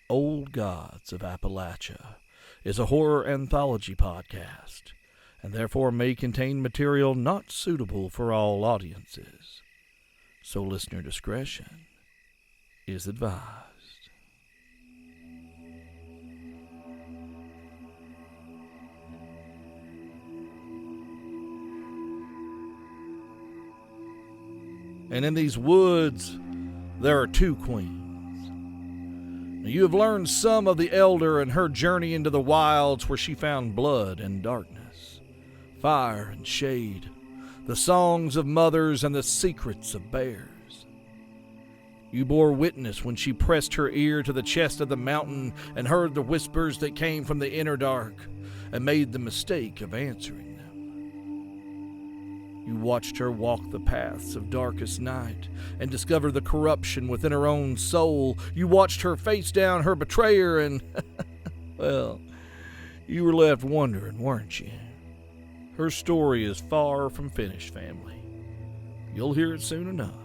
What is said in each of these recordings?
Old Gods of Appalachia is a horror anthology podcast, and therefore may contain material not suitable for all audiences. So listener discretion is advised. And in these woods, there are two queens. You have learned some of the elder and her journey into the wilds where she found blood and darkness, fire and shade, the songs of mothers and the secrets of bears. You bore witness when she pressed her ear to the chest of the mountain and heard the whispers that came from the inner dark and made the mistake of answering them. You watched her walk the paths of darkest night and discover the corruption within her own soul. You watched her face down her betrayer and, well, you were left wondering, weren't you? Her story is far from finished, family. You'll hear it soon enough.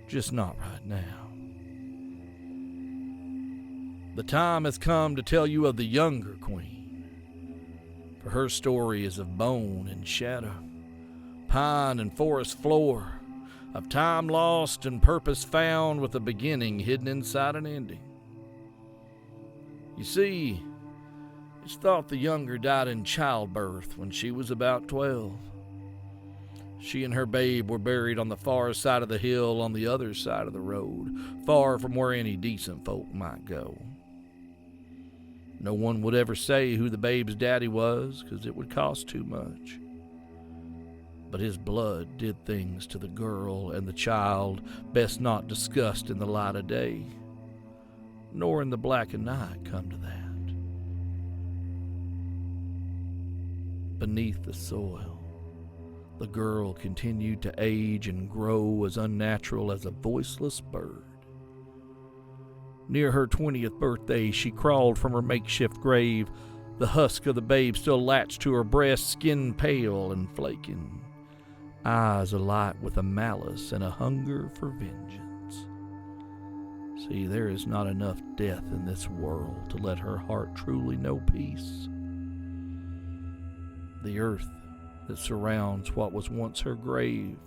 Just not right now. The time has come to tell you of the younger queen, for her story is of bone and shadow, pine and forest floor, of time lost and purpose found with a beginning hidden inside an ending. You see, it's thought the younger died in childbirth when she was about 12. She and her babe were buried on the far side of the hill on the other side of the road, far from where any decent folk might go. No one would ever say who the babe's daddy was, because it would cost too much. But his blood did things to the girl and the child best not discussed in the light of day, nor in the black of night, come to that. Beneath the soil, the girl continued to age and grow as unnatural as a voiceless bird. Near her 20th birthday, she crawled from her makeshift grave, the husk of the babe still latched to her breast, skin pale and flaking, eyes alight with a malice and a hunger for vengeance. See, there is not enough death in this world to let her heart truly know peace. The earth that surrounds what was once her grave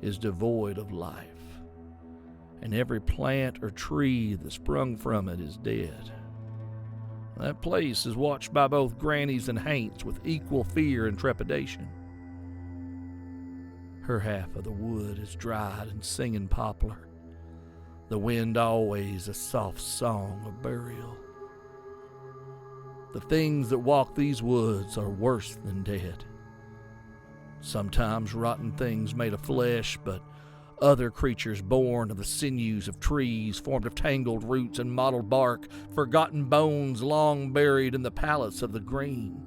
is devoid of life, and every plant or tree that sprung from it is dead. That place is watched by both grannies and haints with equal fear and trepidation. Her half of the wood is dried and singing poplar, the wind always a soft song of burial. The things that walk these woods are worse than dead. Sometimes rotten things made of flesh, but other creatures born of the sinews of trees, formed of tangled roots and mottled bark, forgotten bones long buried in the palace of the green,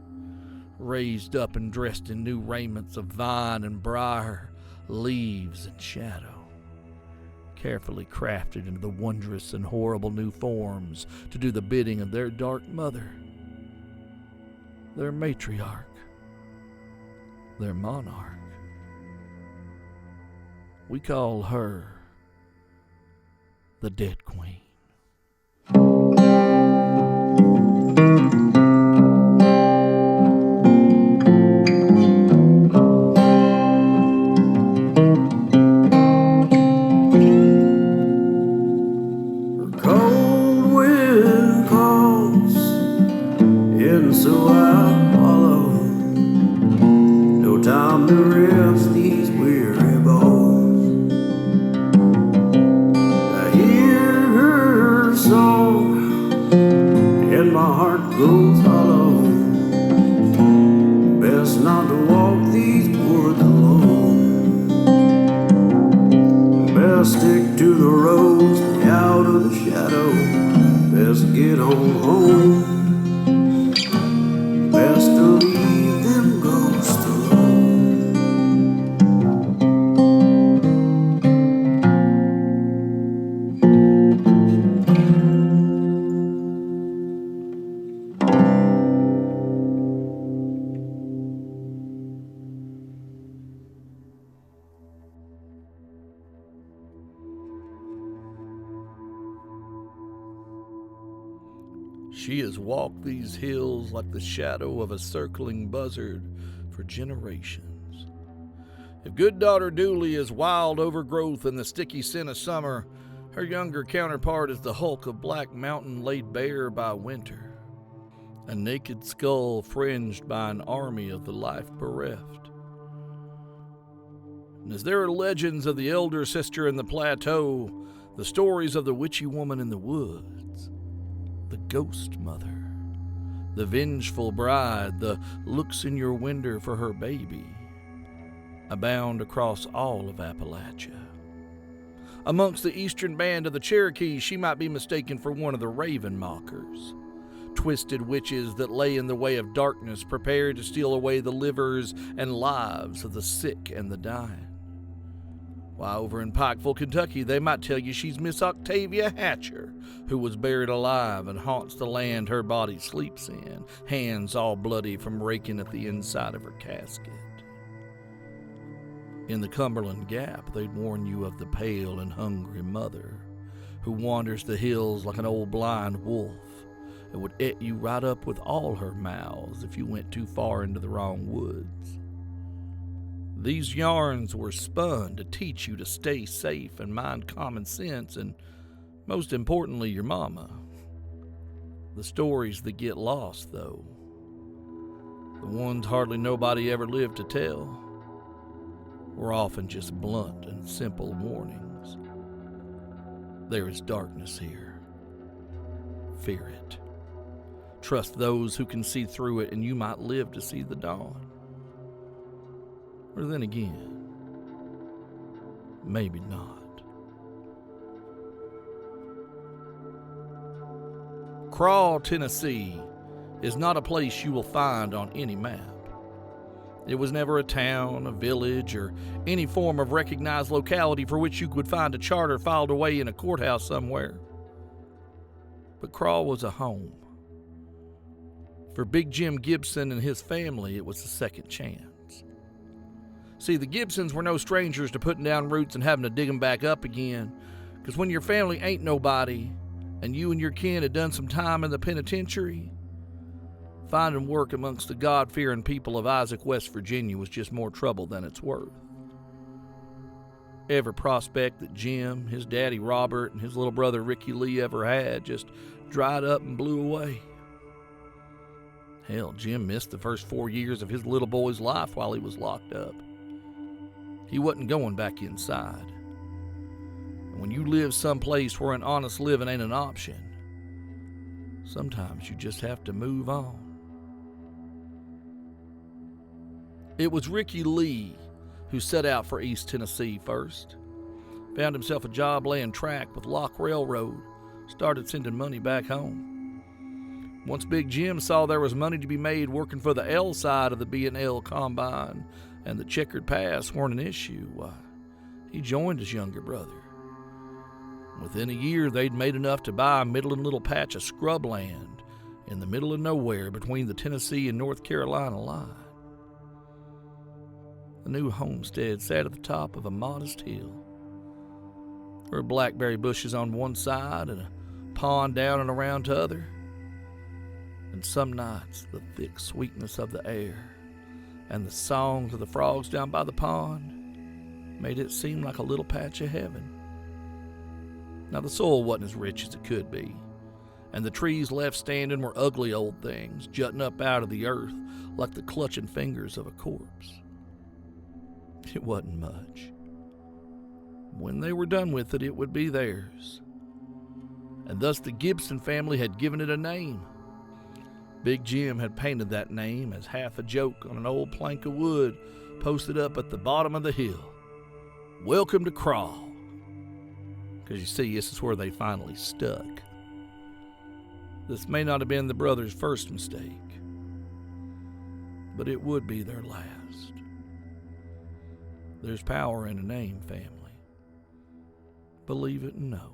raised up and dressed in new raiments of vine and briar, leaves and shadow, carefully crafted into the wondrous and horrible new forms to do the bidding of their dark mother, their matriarch, their monarch. We call her the Dead Queen. Cold wind calls, and so I follow. No time to rest these weary bones. I hear her song, and my heart goes hollow. Best not to walk these woods alone. Best stick to the road, stay out of the shadow. Best get on home. Best to leave them ghosts alone. She has walked these hills like the shadow of a circling buzzard for generations. If good daughter Dooley is wild overgrowth in the sticky scent of summer, her younger counterpart is the hulk of Black Mountain laid bare by winter, a naked skull fringed by an army of the life bereft. And as there are legends of the elder sister in the plateau, the stories of the witchy woman in the woods, the ghost mother, the vengeful bride, the looks in your window for her baby, abound across all of Appalachia. Amongst the eastern band of the Cherokees, she might be mistaken for one of the raven mockers, twisted witches that lay in the way of darkness, prepared to steal away the livers and lives of the sick and the dying. While over in Pikeville, Kentucky, they might tell you she's Miss Octavia Hatcher, who was buried alive and haunts the land her body sleeps in, hands all bloody from raking at the inside of her casket. In the Cumberland Gap, they'd warn you of the pale and hungry mother, who wanders the hills like an old blind wolf and would eat you right up with all her mouths if you went too far into the wrong woods. These yarns were spun to teach you to stay safe and mind common sense and, most importantly, your mama. The stories that get lost, though, the ones hardly nobody ever lived to tell, were often just blunt and simple warnings. There is darkness here. Fear it. Trust those who can see through it, and you might live to see the dawn. Or then again, maybe not. Craw, Tennessee is not a place you will find on any map. It was never a town, a village, or any form of recognized locality for which you could find a charter filed away in a courthouse somewhere. But Craw was a home. For Big Jim Gibson and his family, it was a second chance. See, the Gibsons were no strangers to putting down roots and having to dig them back up again, because when your family ain't nobody, and you and your kin had done some time in the penitentiary, finding work amongst the God-fearing people of Isaac, West Virginia was just more trouble than it's worth. Every prospect that Jim, his daddy Robert, and his little brother Ricky Lee ever had just dried up and blew away. Hell, Jim missed the first 4 years of his little boy's life while he was locked up. He wasn't going back inside. And when you live someplace where an honest living ain't an option, sometimes you just have to move on. It was Ricky Lee who set out for East Tennessee first. Found himself a job laying track with Lock Railroad, started sending money back home. Once Big Jim saw there was money to be made working for the L side of the B&L Combine and the checkered pass weren't an issue, he joined his younger brother. Within a year, they'd made enough to buy a middling little patch of scrubland in the middle of nowhere between the Tennessee and North Carolina line. The new homestead sat at the top of a modest hill. There were blackberry bushes on one side and a pond down and around t'other. And some nights, the thick sweetness of the air and the songs of the frogs down by the pond made it seem like a little patch of heaven. Now, the soil wasn't as rich as it could be, and the trees left standing were ugly old things jutting up out of the earth like the clutching fingers of a corpse. It wasn't much. When they were done with it, it would be theirs. And thus the Gibson family had given it a name. Big Jim had painted that name as half a joke on an old plank of wood posted up at the bottom of the hill. Welcome to Craw. Because you see, this is where they finally stuck. This may not have been the brothers' first mistake, but it would be their last. There's power in a name, family. Believe it and know.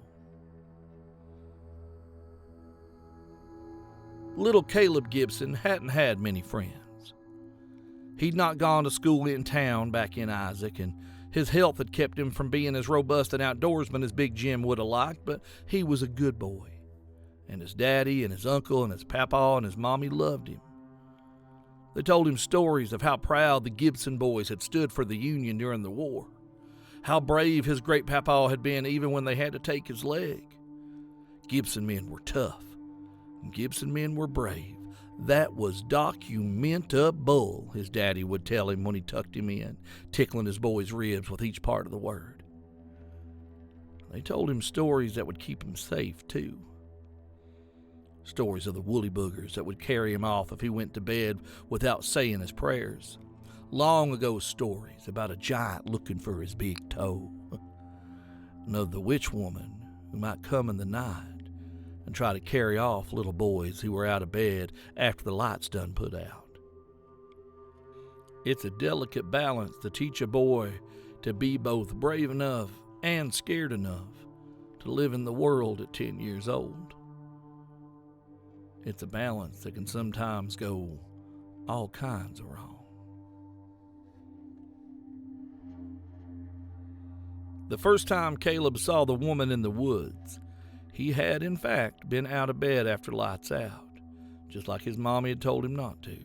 Little Caleb Gibson hadn't had many friends. He'd not gone to school in town back in Isaac, and his health had kept him from being as robust an outdoorsman as Big Jim would have liked, but he was a good boy, And his daddy and his uncle and his papa and his mommy loved him. They told him stories of how proud the Gibson boys had stood for the Union during the war, how brave his great-papa had been even when they had to take his leg. Gibson men were tough, and Gibson men were brave. That was documentable, his daddy would tell him when he tucked him in, tickling his boy's ribs with each part of the word. They told him stories that would keep him safe, too. Stories of the woolly boogers that would carry him off if he went to bed without saying his prayers. Long ago stories about a giant looking for his big toe. And of the witch woman who might come in the night and try to carry off little boys who were out of bed after the lights done put out. It's a delicate balance to teach a boy to be both brave enough and scared enough to live in the world at 10 years old. It's a balance that can sometimes go all kinds of wrong. The first time Caleb saw the woman in the woods, he had, in fact, been out of bed after lights out, just like his mommy had told him not to.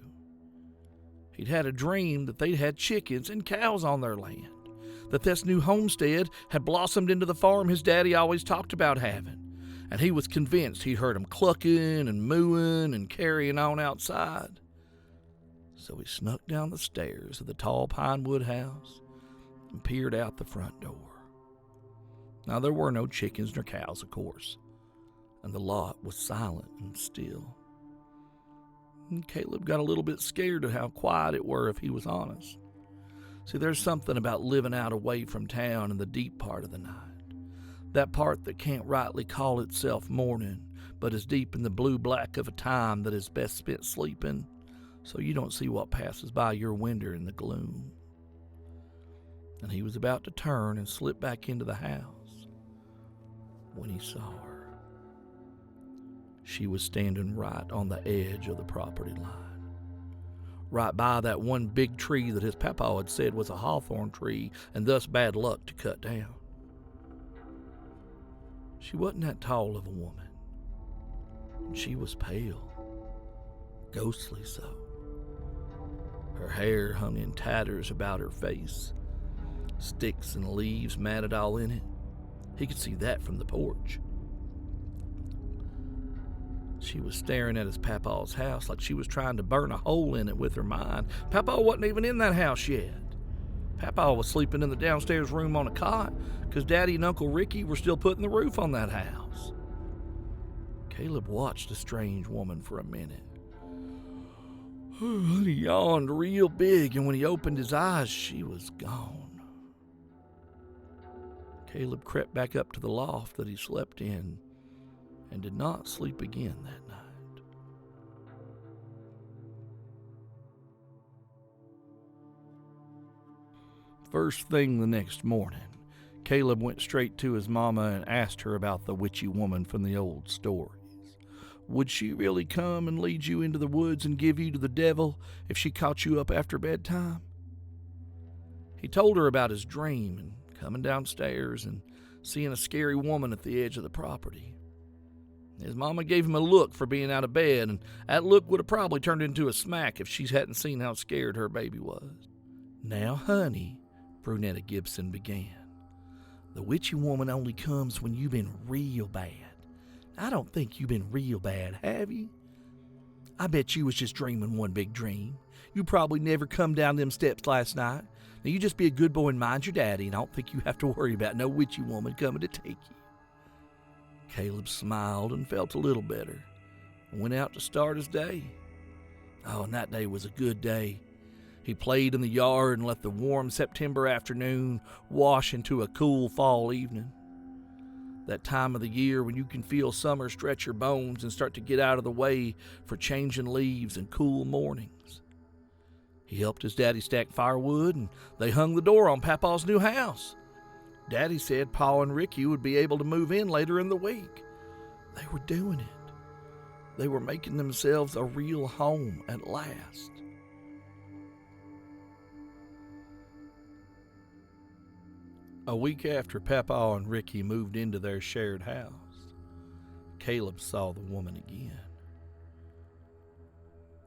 He'd had a dream that they'd had chickens and cows on their land, that this new homestead had blossomed into the farm his daddy always talked about having, and he was convinced he'd heard them clucking and mooing and carrying on outside. So he snuck down the stairs of the tall pine wood house and peered out the front door. Now, there were no chickens nor cows, of course, and the lot was silent and still. And Caleb got a little bit scared of how quiet it were, if he was honest. See, there's something about living out away from town in the deep part of the night. That part that can't rightly call itself morning, but is deep in the blue-black of a time that is best spent sleeping, so you don't see what passes by your window in the gloom. And he was about to turn and slip back into the house when he saw her. She was standing right on the edge of the property line, right by that one big tree that his papa had said was a hawthorn tree and thus bad luck to cut down. She wasn't that tall of a woman, and she was pale, ghostly so. Her hair hung in tatters about her face, sticks and leaves matted all in it. He could see that from the porch. She was staring at his papa's house like she was trying to burn a hole in it with her mind. Papa wasn't even in that house yet. Papa was sleeping in the downstairs room on a cot because Daddy and Uncle Ricky were still putting the roof on that house. Caleb watched the strange woman for a minute. He yawned real big, and when he opened his eyes, she was gone. Caleb crept back up to the loft that he slept in and did not sleep again that night. First thing the next morning, Caleb went straight to his mama and asked her about the witchy woman from the old stories. Would she really come and lead you into the woods and give you to the devil if she caught you up after bedtime? He told her about his dream and coming downstairs and seeing a scary woman at the edge of the property. His mama gave him a look for being out of bed, and that look would have probably turned into a smack if she hadn't seen how scared her baby was. Now, honey, Brunetta Gibson began, the witchy woman only comes when you've been real bad. I don't think you've been real bad, have you? I bet you was just dreaming one big dream. You probably never come down them steps last night. Now you just be a good boy and mind your daddy, and I don't think you have to worry about no witchy woman coming to take you. Caleb smiled and felt a little better and went out to start his day. Oh, and that day was a good day. He played in the yard and let the warm September afternoon wash into a cool fall evening. That time of the year when you can feel summer stretch your bones and start to get out of the way for changing leaves and cool mornings. He helped his daddy stack firewood, and they hung the door on Papa's new house. Daddy said Pa and Ricky would be able to move in later in the week. They were doing it. They were making themselves a real home at last. A week after Papa and Ricky moved into their shared house, Caleb saw the woman again.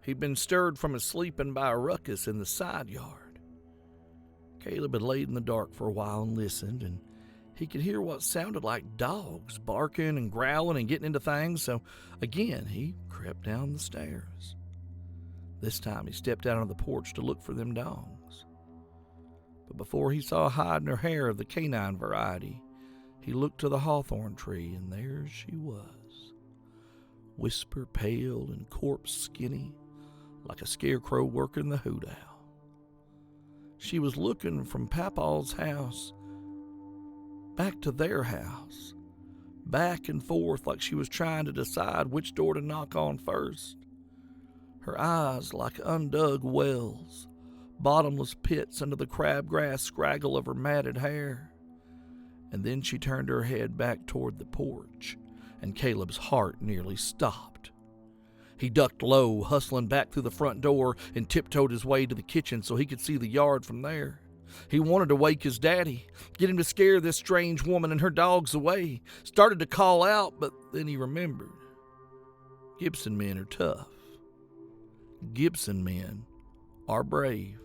He'd been stirred from his sleeping by a ruckus in the side yard. Caleb had laid in the dark for a while and listened, and he could hear what sounded like dogs barking and growling and getting into things, so again he crept down the stairs. This time he stepped out on the porch to look for them dogs. But before he saw a hide nor hair of the canine variety, he looked to the hawthorn tree, and there she was, whisper pale and corpse skinny, like a scarecrow working the hoot owl. She was looking from Papaw's house back to their house, back and forth like she was trying to decide which door to knock on first. Her eyes like undug wells, bottomless pits under the crabgrass scraggle of her matted hair. And then she turned her head back toward the porch, and Caleb's heart nearly stopped. He ducked low, hustling back through the front door, and tiptoed his way to the kitchen so he could see the yard from there. He wanted to wake his daddy, get him to scare this strange woman and her dogs away. Started to call out, but then he remembered. Gibson men are tough. Gibson men are brave.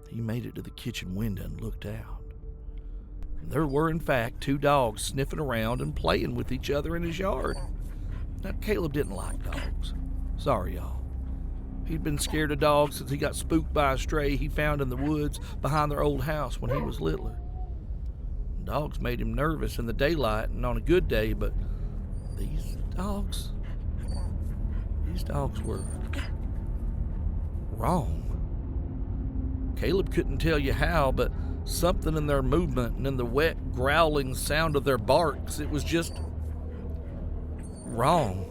He made it to the kitchen window and looked out. There were, in fact, 2 dogs sniffing around and playing with each other in his yard. Now, Caleb didn't like dogs. Sorry, y'all. He'd been scared of dogs since he got spooked by a stray he found in the woods behind their old house when he was littler. Dogs made him nervous in the daylight and on a good day, but these dogs were wrong. Caleb couldn't tell you how, but something in their movement and in the wet, growling sound of their barks, it was just wrong.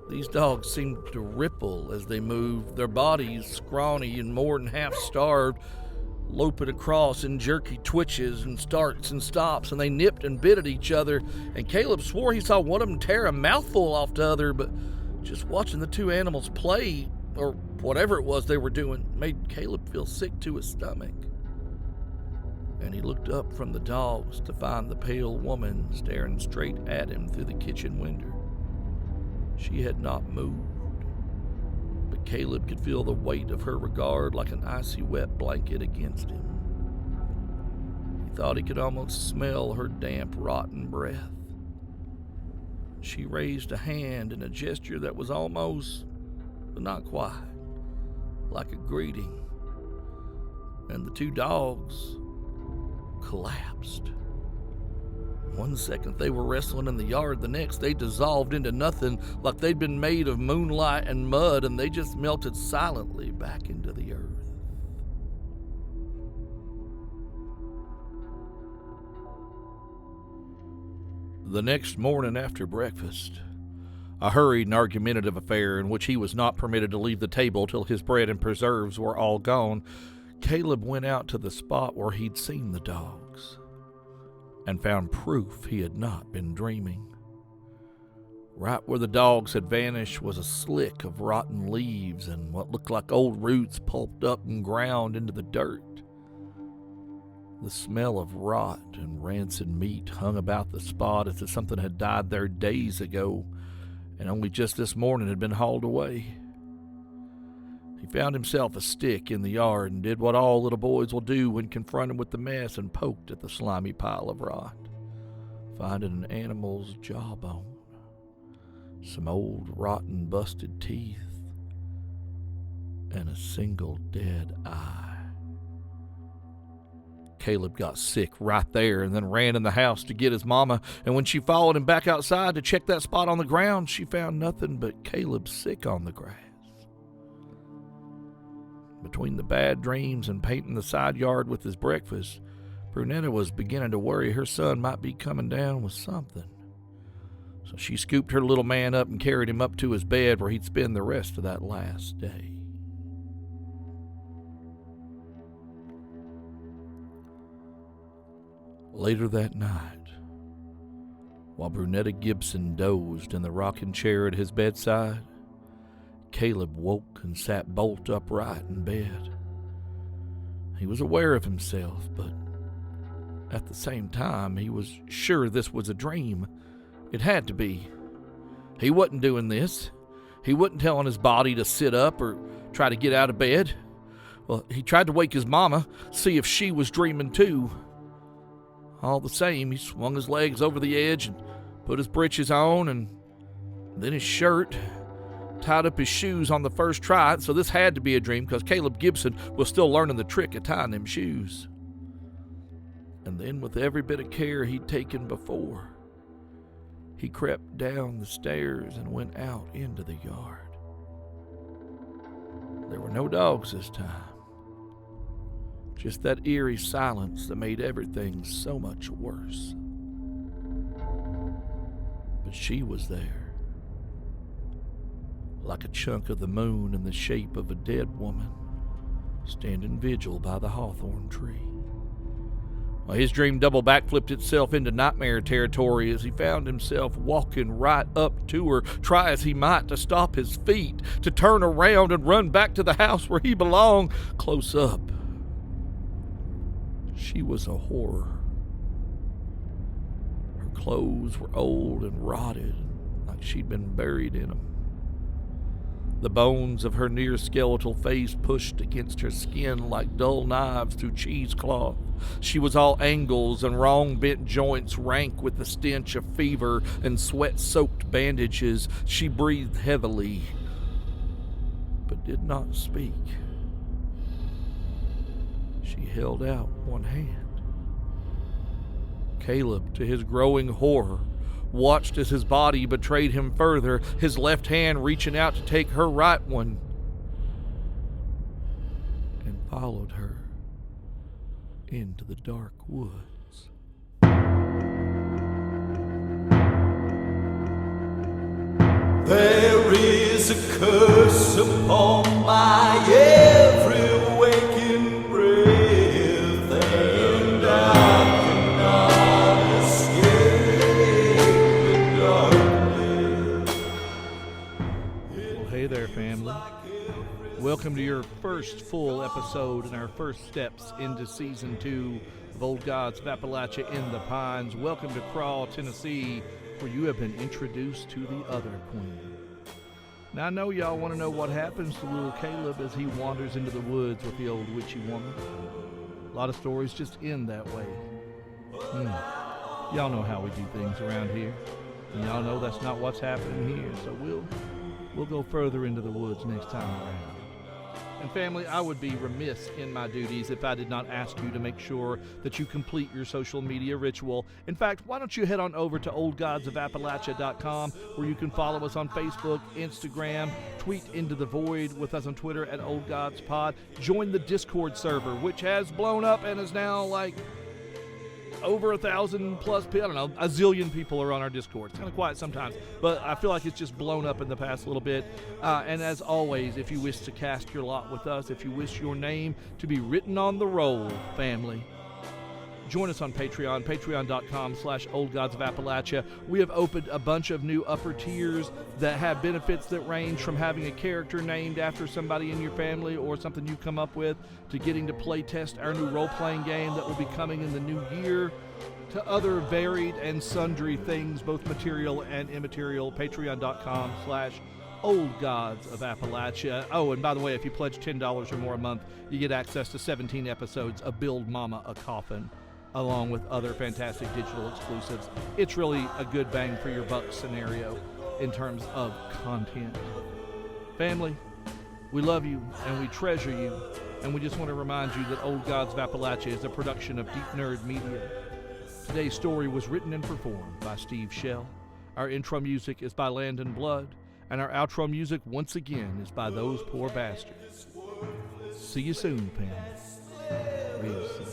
These dogs seemed to ripple as they moved, their bodies scrawny and more than half starved, loping across in jerky twitches and starts and stops, and they nipped and bit at each other, and Caleb swore he saw one of them tear a mouthful off the other, but just watching the 2 animals play, or whatever it was they were doing, made Caleb feel sick to his stomach. And he looked up from the dogs to find the pale woman staring straight at him through the kitchen window. She had not moved, but Caleb could feel the weight of her regard like an icy wet blanket against him. He thought he could almost smell her damp, rotten breath. She raised a hand in a gesture that was almost, but not quite, like a greeting, and the 2 dogs collapsed. One second they were wrestling in the yard, the next they dissolved into nothing, like they'd been made of moonlight and mud, and they just melted silently back into the earth. The next morning after breakfast, a hurried and argumentative affair in which he was not permitted to leave the table till his bread and preserves were all gone, Caleb went out to the spot where he'd seen the dogs and found proof he had not been dreaming. Right where the dogs had vanished was a slick of rotten leaves and what looked like old roots pulped up and ground into the dirt. The smell of rot and rancid meat hung about the spot as if something had died there days ago and only just this morning had been hauled away. He found himself a stick in the yard and did what all little boys will do when confronted with the mess and poked at the slimy pile of rot, finding an animal's jawbone, some old rotten busted teeth, and a single dead eye. Caleb got sick right there and then ran in the house to get his mama, and when she followed him back outside to check that spot on the ground, she found nothing but Caleb sick on the grass. Between the bad dreams and painting the side yard with his breakfast, Brunetta was beginning to worry her son might be coming down with something. So she scooped her little man up and carried him up to his bed where he'd spend the rest of that last day. Later that night, while Brunetta Gibson dozed in the rocking chair at his bedside, Caleb woke and sat bolt upright in bed. He was aware of himself, but At the same time, he was sure this was a dream. It had to be. He wasn't doing this. He wasn't telling his body to sit up or try to get out of bed. Well, he tried to wake his mama, see if she was dreaming too. All the same, he swung his legs over the edge and put his britches on and then his shirt, tied up his shoes on the first try. So this had to be a dream because Caleb Gibson was still learning the trick of tying them shoes. And then with every bit of care he'd taken before, he crept down the stairs and went out into the yard. There were no dogs this time. Just that eerie silence that made everything so much worse. But she was there, like a chunk of the moon in the shape of a dead woman, standing vigil by the hawthorn tree. Well, his dream double backflipped itself into nightmare territory as he found himself walking right up to her, try as he might to stop his feet, to turn around and run back to the house where he belonged. Close up, she was a horror. Her clothes were old and rotted, like she'd been buried in them. The bones of her near-skeletal face pushed against her skin like dull knives through cheesecloth. She was all angles and wrong-bent joints, rank with the stench of fever and sweat-soaked bandages. She breathed heavily, but did not speak. She held out one hand. Caleb, to his growing horror, watched as his body betrayed him further, his left hand reaching out to take her right one, and followed her into the dark woods. There is a curse upon my every waking breath, and I cannot escape the darkness. Well, hey there, family. Welcome to your first full episode and our first steps into Season 2 of Old Gods of Appalachia in the Pines. Welcome to Crawl, Tennessee, where you have been introduced to the other queen. Now, I know y'all want to know what happens to little Caleb as he wanders into the woods with the old witchy woman. A lot of stories just end that way. Y'all know how we do things around here. And y'all know that's not what's happening here, so we'll go further into the woods next time around. And family, I would be remiss in my duties if I did not ask you to make sure that you complete your social media ritual. In fact, why don't you head on over to oldgodsofappalachia.com, where you can follow us on Facebook, Instagram, tweet into the void with us on Twitter at OldGodsPod. Join the Discord server, which has blown up and is now like over 1,000 plus people. I don't know, a zillion people are on our Discord. It's kind of quiet sometimes, but I feel like it's just blown up in the past little bit. And as always, if you wish to cast your lot with us, if you wish your name to be written on the roll, family, join us on Patreon, patreon.com/oldgodsofappalachia. We have opened a bunch of new upper tiers that have benefits that range from having a character named after somebody in your family or something you come up with, to getting to play test our new role-playing game that will be coming in the new year, to other varied and sundry things, both material and immaterial. Patreon.com/Old Gods of Appalachia. Oh, and by the way, if you pledge $10 or more a month, you get access to 17 episodes of Build Mama a Coffin, along with other fantastic digital exclusives. It's really a good bang for your buck scenario in terms of content. Family, we love you and we treasure you, and we just want to remind you that Old Gods of Appalachia is a production of Deep Nerd Media. Today's story was written and performed by Steve Shell. Our intro music is by Landon Blood, and our outro music once again is by Those Poor Bastards. See you soon, family. Real soon.